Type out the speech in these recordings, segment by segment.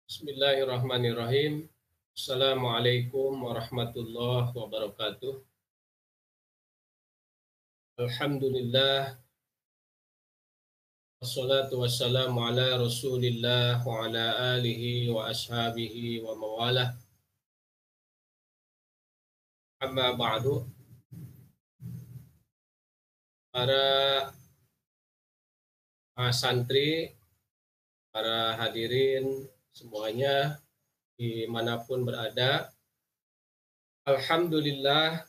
Bismillahirrahmanirrahim. Assalamualaikum warahmatullahi wabarakatuh. Alhamdulillah, wassalatu wassalamu ala Rasulillah wa ala alihi wa ashabihi wa mawalah. Amma ba'du. Para santri, para hadirin semuanya dimanapun berada, alhamdulillah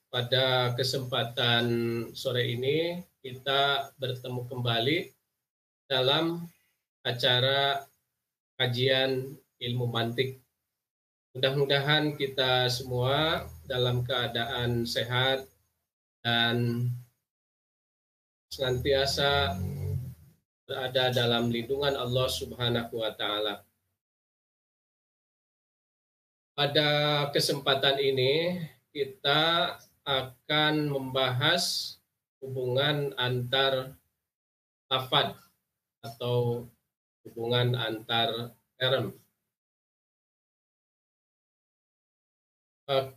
pada kesempatan sore ini kita bertemu kembali dalam acara kajian ilmu mantik. Mudah-mudahan kita semua dalam keadaan sehat dan senantiasa berada dalam lindungan Allah Subhanahu wa taala. Pada kesempatan ini kita akan membahas hubungan antar lafaz atau hubungan antar term.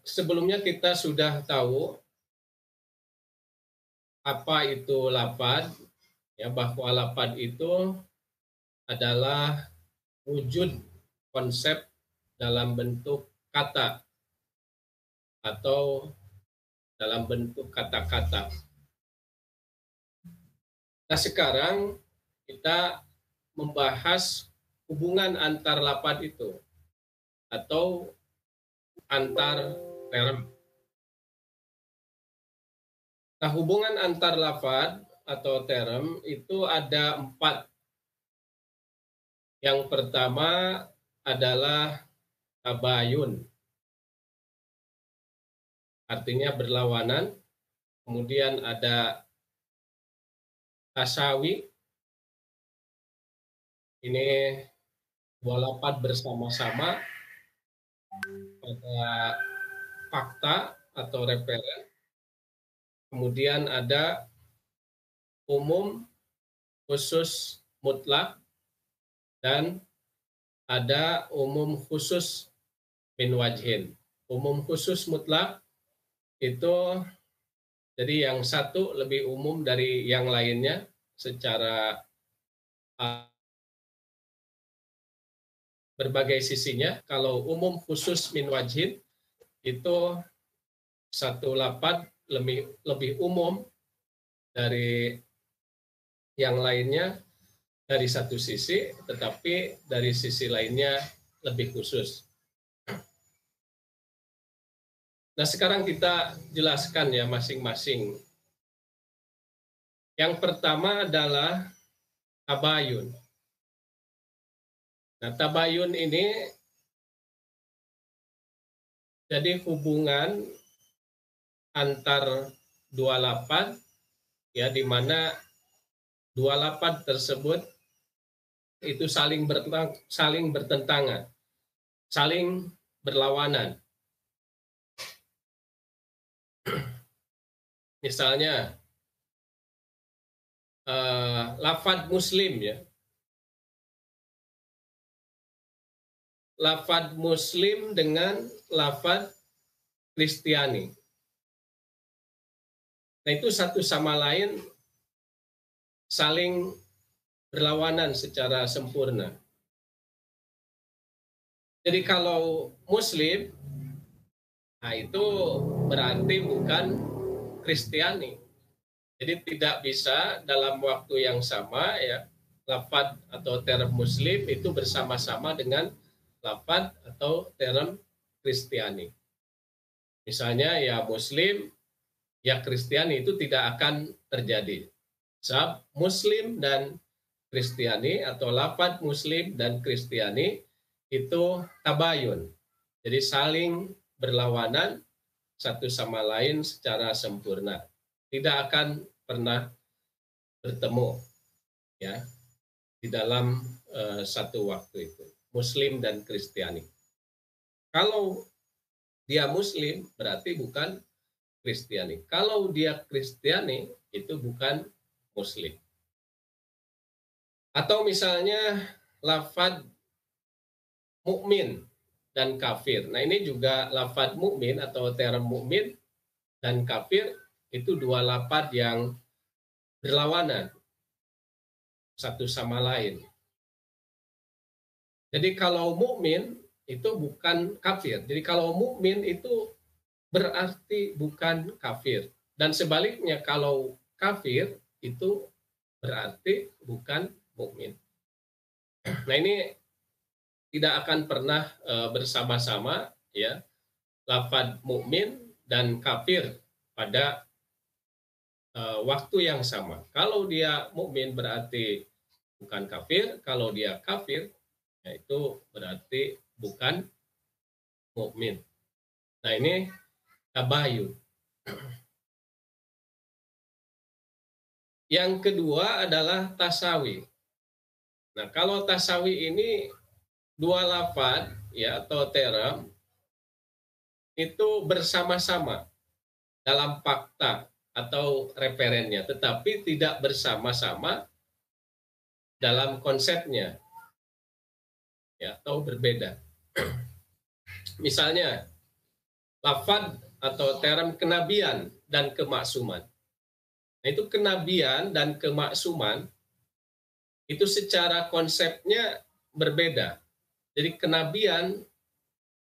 Sebelumnya kita sudah tahu apa itu lafaz, ya, bahwa lafaz itu adalah wujud konsep dalam bentuk kata atau dalam bentuk kata-kata. Nah, sekarang kita membahas hubungan antar lafaz itu atau antar term. Nah, hubungan antar lafaz atau term itu ada 4. Yang pertama adalah tabayun, artinya berlawanan. Kemudian ada tasawi, ini dua lafaz bersama-sama pada fakta atau referen. Kemudian ada umum, khusus, mutlak, dan ada umum khusus min wajhin. Umum khusus mutlak itu jadi yang satu lebih umum dari yang lainnya secara berbagai sisinya. Kalau umum khusus min wajhin itu satu lafaz lebih umum dari yang lainnya dari satu sisi, tetapi dari sisi lainnya lebih khusus. Nah, sekarang kita jelaskan ya masing-masing. Yang pertama adalah tabayun. Nah, tabayun ini jadi hubungan antar dua lafaz, ya, di mana dua lafaz tersebut itu saling bertentangan, saling berlawanan. Misalnya lafaz muslim, ya. Lafaz muslim dengan lafaz Kristiani. Nah, itu satu sama lain saling berlawanan secara sempurna. Jadi kalau muslim, nah itu berarti bukan Kristiani. Jadi tidak bisa dalam waktu yang sama, ya, lafaz atau term muslim itu bersama-sama dengan lafaz atau term Kristiani. Misalnya ya muslim, ya Kristiani, itu tidak akan terjadi. Sebab muslim dan Kristiani atau lafaz muslim dan Kristiani itu tabayun. Jadi saling berlawanan satu sama lain secara sempurna. Tidak akan pernah bertemu, ya, di dalam satu waktu itu. Muslim dan Kristiani. Kalau dia muslim berarti bukan Kristiani. Kalau dia Kristiani itu bukan muslim. Atau misalnya lafaz mukmin dan kafir. Nah, ini juga lafadz mukmin atau term mukmin dan kafir itu dua lafadz yang berlawanan satu sama lain. Jadi kalau mukmin itu bukan kafir. Jadi kalau mukmin itu berarti bukan kafir. Dan sebaliknya kalau kafir itu berarti bukan mukmin. Nah, ini tidak akan pernah bersama-sama ya, lafadz mukmin dan kafir pada waktu yang sama. Kalau dia mukmin berarti bukan kafir, kalau dia kafir yaitu berarti bukan mukmin. Nah, ini tabayun. Yang kedua adalah tasawi. Nah, kalau tasawi ini dua lafadz ya atau term itu bersama-sama dalam fakta atau referennya, tetapi tidak bersama-sama dalam konsepnya ya atau berbeda. Misalnya lafadz atau term kenabian dan kemaksuman. Nah, itu kenabian dan kemaksuman itu secara konsepnya berbeda. Jadi kenabian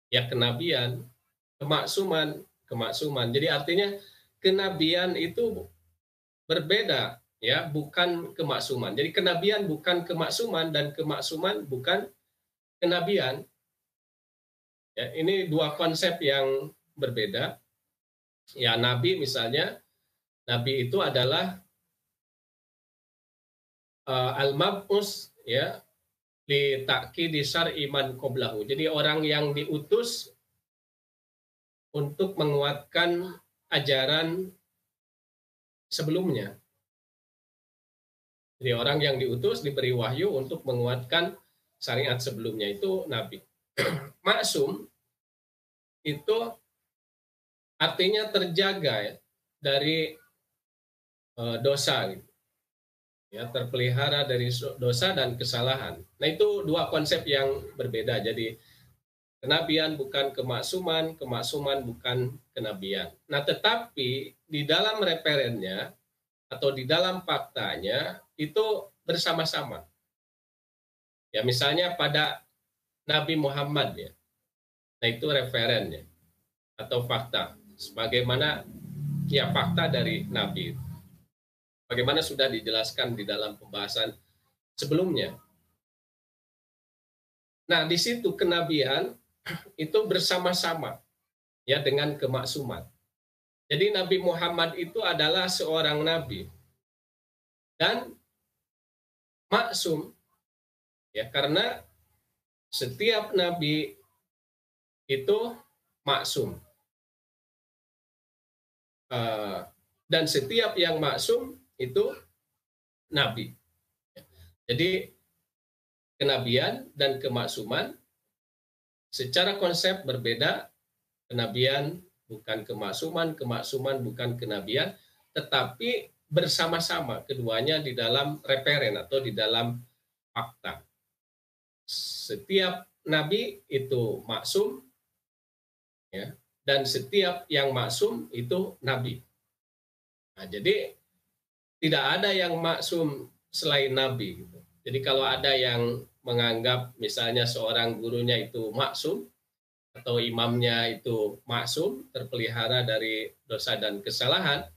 ya kenabian, kemaksuman. Jadi artinya kenabian itu berbeda ya, bukan kemaksuman. Jadi kenabian bukan kemaksuman dan kemaksuman bukan kenabian. Ya, ini dua konsep yang berbeda. Ya, nabi misalnya, nabi itu adalah al-mab'us ya li ta'kidi syar'i man qablahu. Jadi orang yang diutus untuk menguatkan ajaran sebelumnya. Jadi orang yang diutus diberi wahyu untuk menguatkan syariat sebelumnya, itu nabi. Maksum itu artinya terjaga ya, dari dosa gitu. Ya, terpelihara dari dosa dan kesalahan. Nah, itu dua konsep yang berbeda. Jadi kenabian bukan kemaksuman, kemaksuman bukan kenabian. Nah, tetapi di dalam referennya atau di dalam faktanya itu bersama-sama. Ya, misalnya pada Nabi Muhammad ya. Nah, itu referennya atau fakta. Sebagaimana ya fakta dari Nabi. Bagaimana sudah dijelaskan di dalam pembahasan sebelumnya. Nah, di situ kenabian itu bersama-sama ya dengan kemaksuman. Jadi Nabi Muhammad itu adalah seorang nabi dan maksum ya, karena setiap nabi itu maksum. Dan setiap yang maksum itu nabi. Jadi kenabian dan kemaksuman secara konsep berbeda. Kenabian bukan kemaksuman, kemaksuman bukan kenabian, tetapi bersama-sama keduanya di dalam referen atau di dalam fakta. Setiap nabi itu maksum ya, dan setiap yang maksum itu nabi. Nah, jadi tidak ada yang maksum selain nabi gitu. Jadi kalau ada yang menganggap misalnya seorang gurunya itu maksum atau imamnya itu maksum, terpelihara dari dosa dan kesalahan,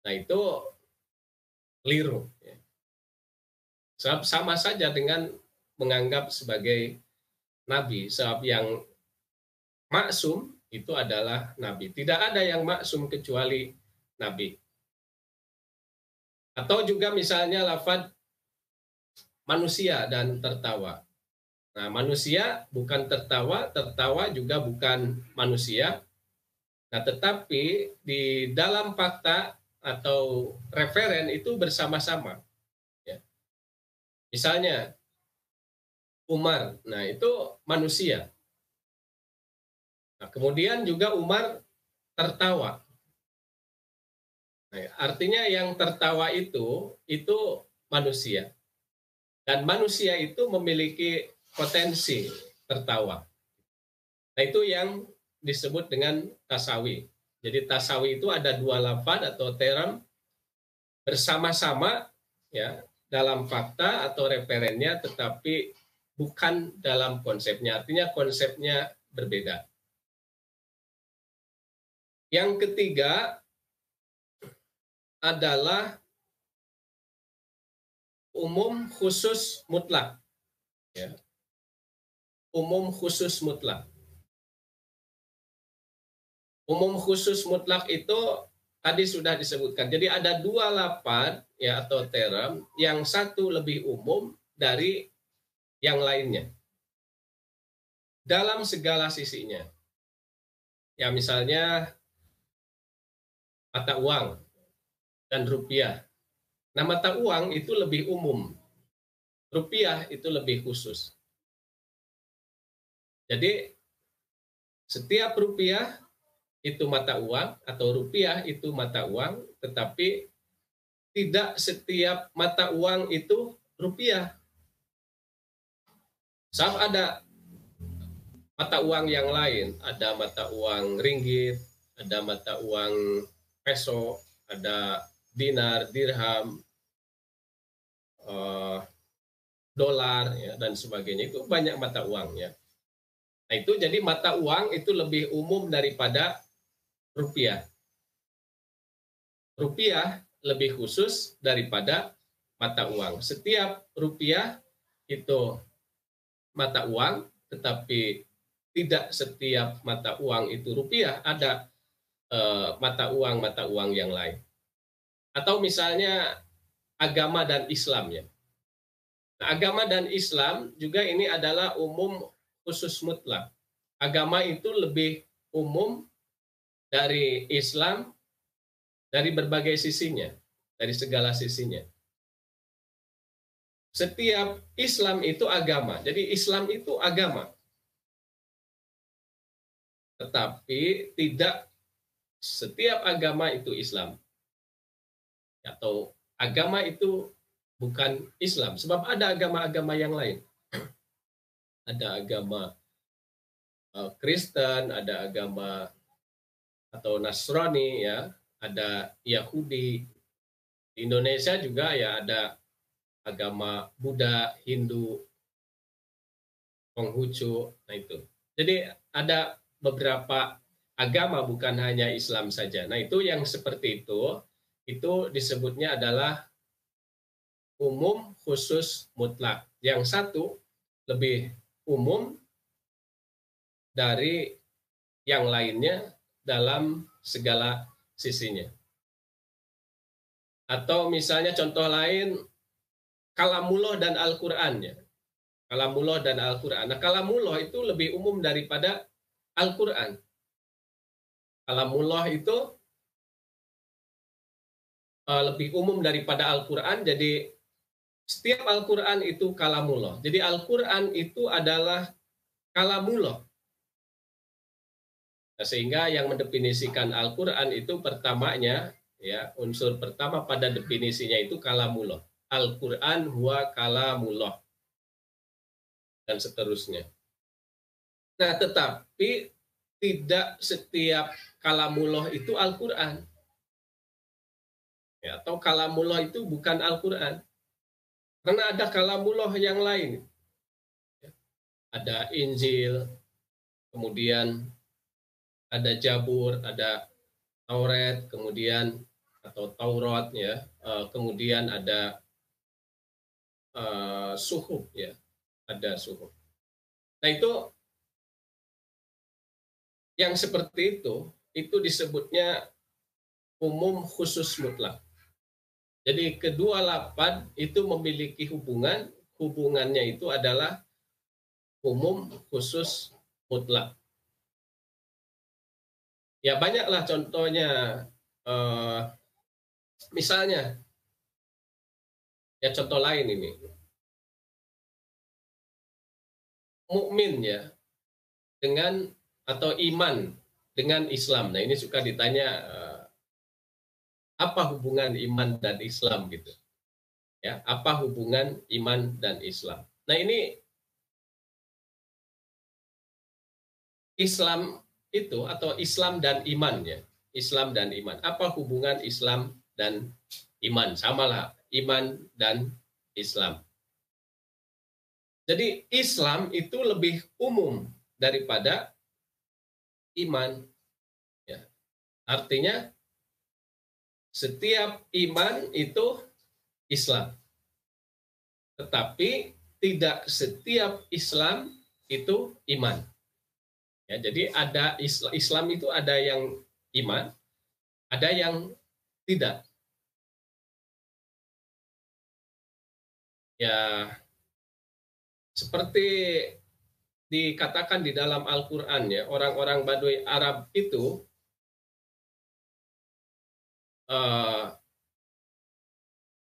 nah itu keliru. Sama saja dengan menganggap sebagai nabi, sebab yang maksum itu adalah nabi. Tidak ada yang maksum kecuali nabi. Atau juga misalnya lafadz manusia dan tertawa. Nah, manusia bukan tertawa, tertawa juga bukan manusia. Nah, tetapi di dalam fakta atau referen itu bersama-sama. Ya. Misalnya Umar, nah itu manusia. Nah, kemudian juga Umar tertawa. Nah, artinya yang tertawa itu manusia. Dan manusia itu memiliki potensi tertawa. Nah, itu yang disebut dengan tasawi. Jadi tasawi itu ada dua lafaz atau term bersama-sama ya dalam fakta atau referennya, tetapi bukan dalam konsepnya. Artinya konsepnya berbeda. Yang ketiga adalah umum khusus mutlak. Ya. Umum khusus mutlak. Umum khusus mutlak itu tadi sudah disebutkan. Jadi ada dua lafaz ya atau term, yang satu lebih umum dari yang lainnya dalam segala sisinya. Ya misalnya mata uang dan rupiah. Nah, mata uang itu lebih umum. Rupiah itu lebih khusus. Jadi setiap rupiah itu mata uang atau rupiah itu mata uang, tetapi tidak setiap mata uang itu rupiah. Sebab ada mata uang yang lain, ada mata uang ringgit, ada mata uang peso, ada dinar, dirham, dolar, ya, dan sebagainya. Itu banyak mata uang ya. Nah, itu jadi mata uang itu lebih umum daripada rupiah. Rupiah lebih khusus daripada mata uang. Setiap rupiah itu mata uang, tetapi tidak setiap mata uang itu rupiah. Ada mata uang yang lain. Atau misalnya agama dan Islam ya. Nah, agama dan Islam juga ini adalah umum khusus mutlak. Agama itu lebih umum dari Islam dari berbagai sisinya, dari segala sisinya. Setiap Islam itu agama. Jadi Islam itu agama. Tetapi tidak setiap agama itu Islam. Atau agama itu bukan Islam. Sebab ada agama-agama yang lain. Ada agama Kristen, ada agama atau Nasrani ya, ada Yahudi. Di Indonesia juga ya ada agama Buddha, Hindu, Konghucu, nah itu. Jadi ada beberapa agama bukan hanya Islam saja. Nah, itu yang seperti itu disebutnya adalah umum khusus mutlak. Yang satu lebih umum dari yang lainnya dalam segala sisinya. Atau misalnya contoh lain, kalamullah dan Al-Qur'an ya. Kalamullah dan Al-Qur'an. Nah, kalamullah itu lebih umum daripada Al-Qur'an. Kalamullah itu lebih umum daripada Al-Qur'an, jadi setiap Al-Qur'an itu kalamullah. Jadi Al-Qur'an itu adalah kalamullah. Nah, sehingga yang mendefinisikan Al-Qur'an itu pertamanya ya, unsur pertama pada definisinya itu kalamullah. Al-Qur'an huwa kalamullah dan seterusnya. Nah, tetapi tidak setiap kalamullah itu Al-Qur'an. Ya, atau kalamullah itu bukan Al-Qur'an. Karena ada kalamullah yang lain. Ada Injil, kemudian ada Jabur, ada Taurat, kemudian atau Taurat ya, kemudian ada Suhuf ya, ada Suhuf. Nah, itu yang seperti itu disebutnya umum khusus mutlak. Jadi kedua lafaz itu memiliki hubungannya itu adalah umum khusus mutlak. Ya banyaklah contohnya, misalnya ya contoh lain ini, mukmin ya dengan atau iman dengan Islam. Nah, ini suka ditanya apa hubungan iman dan Islam gitu. Ya, apa hubungan iman dan Islam? Nah, ini Islam itu atau Islam dan iman ya. Islam dan iman. Apa hubungan Islam dan iman? Samalah iman dan Islam. Jadi Islam itu lebih umum daripada iman. Ya. Artinya setiap iman itu Islam. Tetapi tidak setiap Islam itu iman. Ya, jadi ada Islam itu ada yang iman, ada yang tidak. Ya, seperti dikatakan di dalam Al-Qur'an ya, orang-orang Baduy Arab itu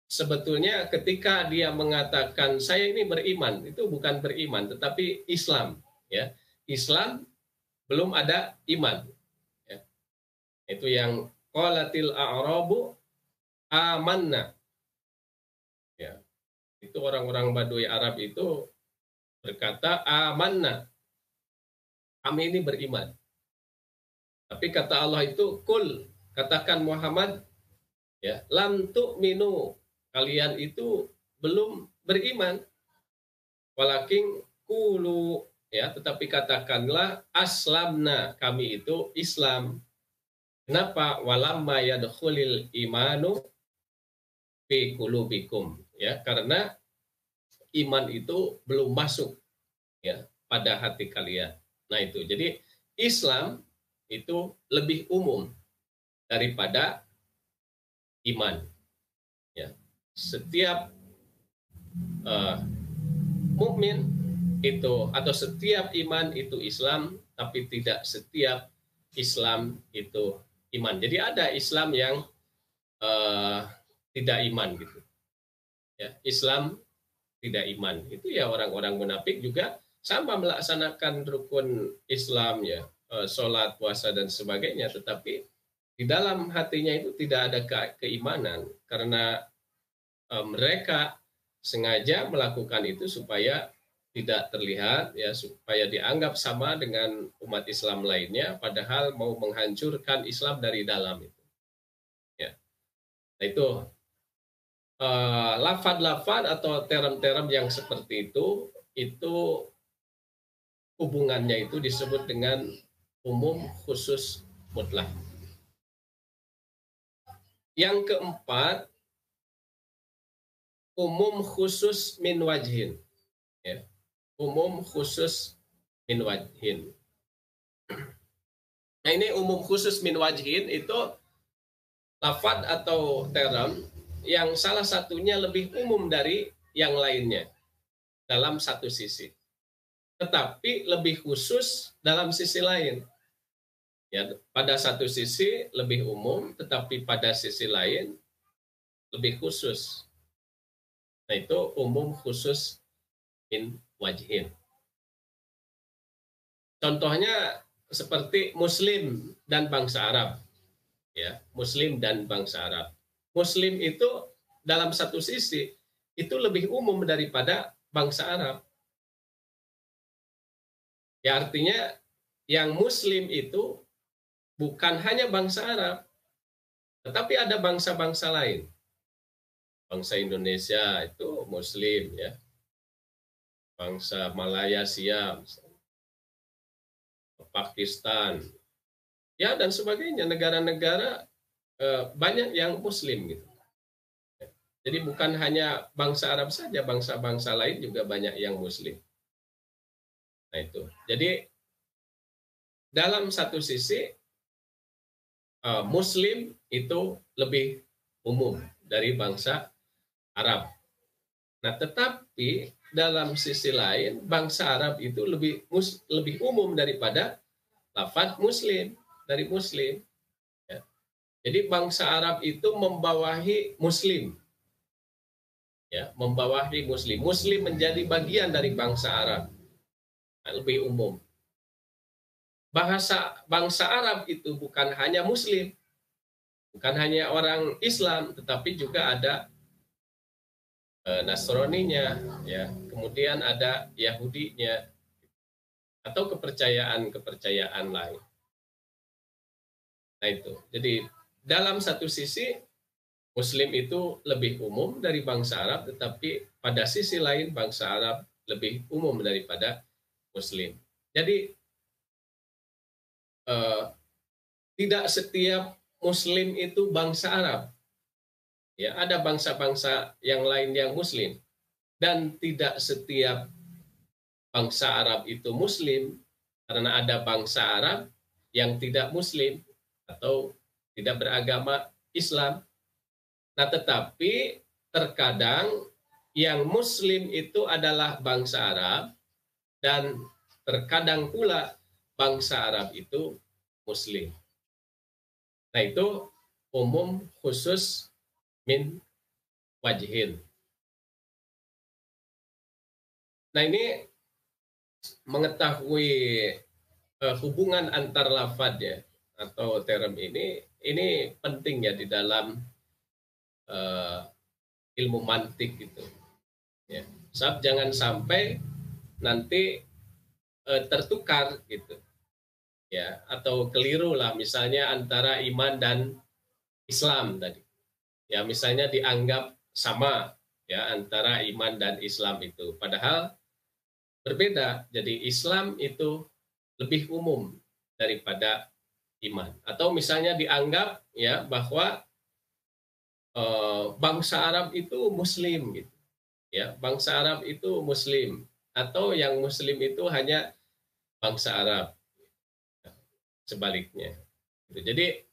sebetulnya ketika dia mengatakan saya ini beriman, itu bukan beriman tetapi Islam ya. Islam belum ada iman ya. Itu yang qalatil a'rabu amanna ya. Itu orang-orang Baduy Arab itu berkata amanna, kami ini beriman. Tapi kata Allah itu kul, katakan Muhammad ya, lam tu'minu, kalian itu belum beriman. Walakin kulu ya, tetapi katakanlah aslamna, kami itu Islam. Kenapa? Walamma yadkhulil imanu fi qulubikum ya, karena iman itu belum masuk ya pada hati kalian. Nah itu. Jadi Islam itu lebih umum daripada iman ya. Setiap mukmin itu atau setiap iman itu Islam, tapi tidak setiap Islam itu iman. Jadi ada Islam yang tidak iman gitu ya. Islam tidak iman itu ya, orang-orang munafik juga sama melaksanakan rukun Islam ya, sholat, puasa dan sebagainya, tetapi di dalam hatinya itu tidak ada keimanan, karena mereka sengaja melakukan itu supaya tidak terlihat ya, supaya dianggap sama dengan umat Islam lainnya, padahal mau menghancurkan Islam dari dalam itu ya. Nah itu lafad-lafad atau term-term yang seperti itu hubungannya itu disebut dengan umum khusus mutlak. Yang keempat, umum khusus min wajhin ya. Umum khusus min wajhin. Nah ini umum khusus min wajhin itu lafad atau term yang salah satunya lebih umum dari yang lainnya dalam satu sisi, tetapi lebih khusus dalam sisi lain. Ya, pada satu sisi lebih umum, tetapi pada sisi lain lebih khusus. Nah itu umum khusus min wajhin. Contohnya seperti Muslim dan bangsa Arab. Ya, Muslim dan bangsa Arab. Muslim itu dalam satu sisi itu lebih umum daripada bangsa Arab. Ya artinya yang Muslim itu bukan hanya bangsa Arab, tetapi ada bangsa-bangsa lain. Bangsa Indonesia itu Muslim ya, bangsa Malaysia, Pakistan, ya dan sebagainya, negara-negara banyak yang Muslim gitu. Jadi bukan hanya bangsa Arab saja, bangsa-bangsa lain juga banyak yang Muslim. Nah itu. Jadi dalam satu sisi Muslim itu lebih umum dari bangsa Arab. Nah tetapi dalam sisi lain bangsa Arab itu lebih umum daripada lafaz Muslim, dari Muslim. Jadi bangsa Arab itu membawahi Muslim, ya, membawahi Muslim. Muslim menjadi bagian dari bangsa Arab, lebih umum. Bangsa Arab itu bukan hanya Muslim, bukan hanya orang Islam, tetapi juga ada Nasraninya, ya, kemudian ada Yahudinya, atau kepercayaan-kepercayaan lain. Nah itu. Jadi dalam satu sisi Muslim itu lebih umum dari bangsa Arab, tetapi pada sisi lain bangsa Arab lebih umum daripada Muslim. Jadi eh, tidak setiap Muslim itu bangsa Arab. Ya, ada bangsa-bangsa yang lain yang Muslim, dan tidak setiap bangsa Arab itu Muslim, karena ada bangsa Arab yang tidak Muslim atau tidak beragama Islam. Nah, tetapi terkadang yang Muslim itu adalah bangsa Arab, dan terkadang pula bangsa Arab itu Muslim. Nah, itu umum khusus min wajhin. Nah, ini mengetahui hubungan antar lafaz ya atau term ini penting ya di dalam ilmu mantik gitu. Ya. Sebab jangan sampai nanti tertukar gitu. Ya, atau keliru lah misalnya antara iman dan Islam tadi. Ya, misalnya dianggap sama ya antara iman dan Islam itu. Padahal berbeda. Jadi Islam itu lebih umum daripada iman. Atau misalnya dianggap ya bahwa bangsa Arab itu Muslim gitu. Ya, bangsa Arab itu Muslim, atau yang Muslim itu hanya bangsa Arab. Sebaliknya. Jadi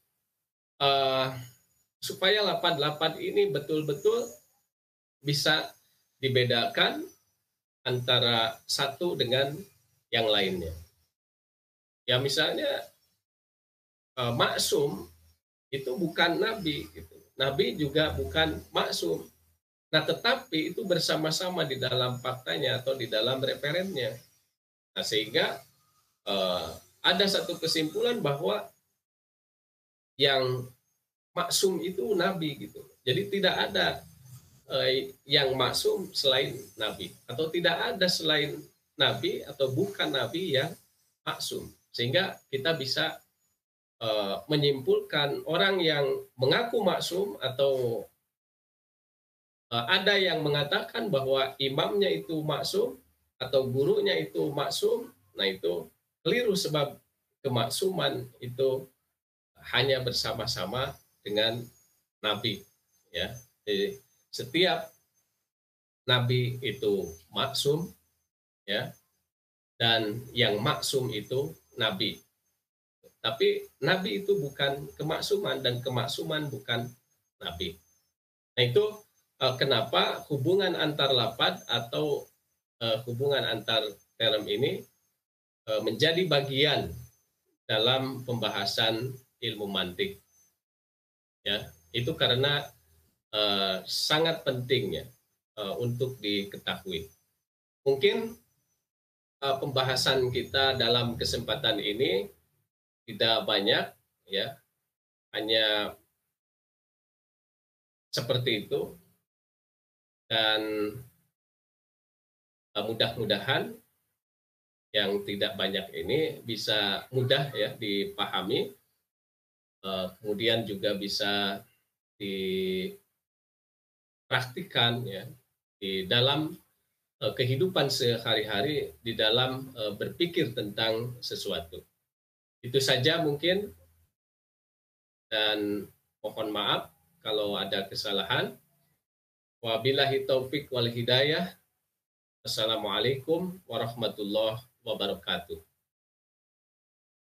supaya lafaz-lafaz ini betul-betul bisa dibedakan antara satu dengan yang lainnya. Ya misalnya maksum itu bukan nabi gitu. Nabi juga bukan maksum. Nah, tetapi itu bersama-sama di dalam faktanya atau di dalam referennya. Nah, sehingga ada satu kesimpulan bahwa yang maksum itu nabi gitu. Jadi tidak ada yang maksum selain nabi, atau tidak ada selain nabi atau bukan nabi yang maksum. Sehingga kita bisa menyimpulkan orang yang mengaku maksum atau ada yang mengatakan bahwa imamnya itu maksum atau gurunya itu maksum. Nah, itu keliru, sebab kemaksuman itu hanya bersama-sama dengan nabi ya. Jadi setiap nabi itu maksum ya, dan yang maksum itu nabi. Tapi nabi itu bukan kemaksuman dan kemaksuman bukan nabi. Nah, itu kenapa hubungan antar lafaz atau hubungan antar term ini menjadi bagian dalam pembahasan ilmu mantik. Ya, itu karena sangat pentingnya untuk diketahui. Mungkin pembahasan kita dalam kesempatan ini tidak banyak, ya, hanya seperti itu, dan mudah-mudahan yang tidak banyak ini bisa mudah ya dipahami, kemudian juga bisa dipraktikkan ya di dalam kehidupan sehari-hari, di dalam berpikir tentang sesuatu. Itu saja mungkin, dan mohon maaf kalau ada kesalahan. Wabillahi taufik wal hidayah. Assalamualaikum warahmatullahi wabarakatuh.